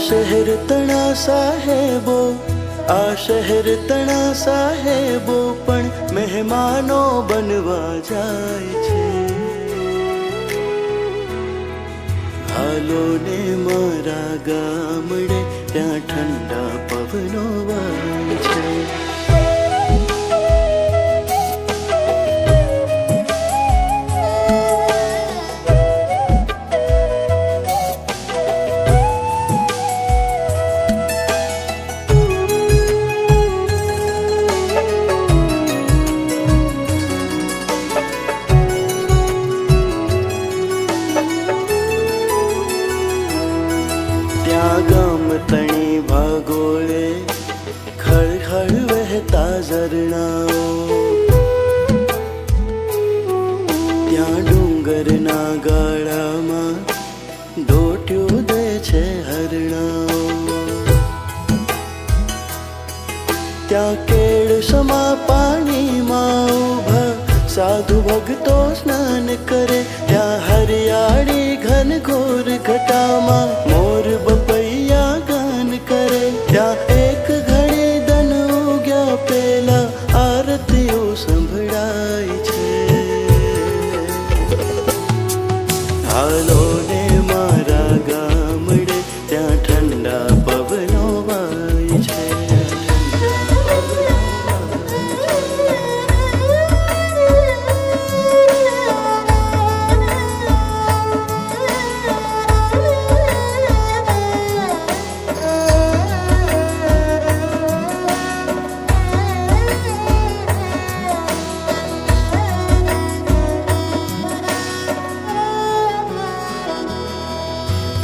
શહેર તણા સાહેબો, આ શહેર તણા સાહેબો પણ મહેમાનો બનવા જાય છે. હાલો ને મારા ગામડે, ત્યાં ઠંડા પવનો વાય છે. ગામ તણી ભાગોળે ખળખળ વહેતા ઝરણાઓ, ત્યાં ડુંગરના ગાળામાં દોટ્યું દે છે હરણાઓ. ત્યાં કેળ સમા પાણીમાં ઊભા સાધુ ભક્તો સ્નાન કરે, ત્યાં હરિયાળી ઘનઘોર ઘટામાં મોર બપૈયા ગાન કરે. ત્યાં એક ઘડી દન ઉગ્યા પેલા આરતીઓ સંભળાય છે. હાલો ને મારા ગામડે, ત્યાં ઠંડા પવનો વાય છે.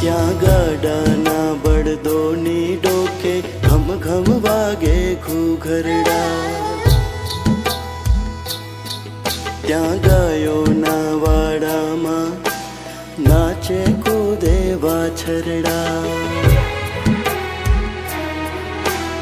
ત્યાં ગાડાના બળદોની ડોકે ઘમ ઘમ વાગે ઘૂઘરડા, ત્યાં ગાયોના વાડામાં નાચે કૂદે વાછરડા.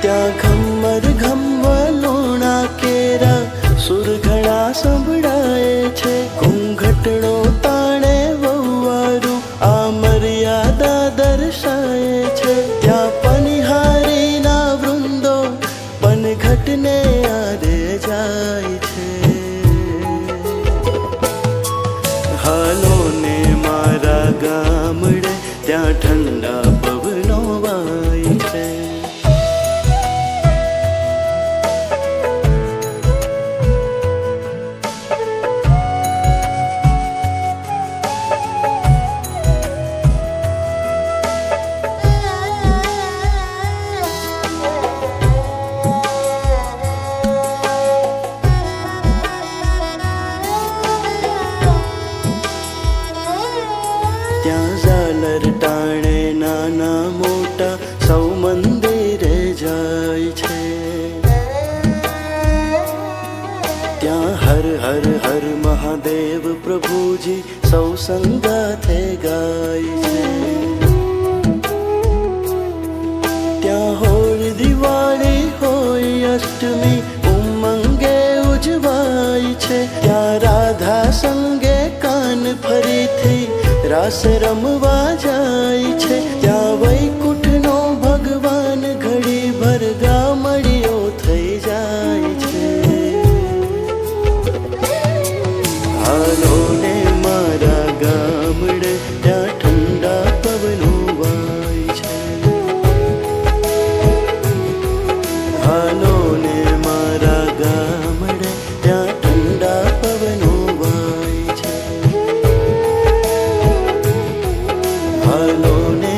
ત્યાં ઘમ્મર ઘમવલોણા કેરા સુરઘડા સંભળાય છે. ઘૂંઘટડો તાણે વહુવારું આ મર્યાદા દર્શાય છે. ત્યાં પનિહારીના વૃંદો પનઘટને આરે જાય છે. હાલો ને મારા ગામડે, ત્યાં ઠંડા પવનો વાય છે. ત્યાં ઝાલર ટાણે નાના મોટા સૌ મંદિરે જાય છે. ત્યાં હર હર હર મહાદેવ પ્રભુજી સૌ સંગાથે ગાય છે. ત્યાં હોળી દિવાળી હોય અષ્ટમી ઉમંગે ઉજવાય છે. ત્યાં રાધા સંગે કાન ફરીથી રાસ રમવા જાય છે. ત્યાં વૈકુંઠનો ભગવાન ઘડી ભર ગામડીઓ થઈ જાય છે. હાલો ને મારા ગામડે, ત્યાં ઠંડા પવનો વાય છે. હાલો ને મારા ગામડે, ત્યાં ઠંડા પવનો વાય છે. હાલો ને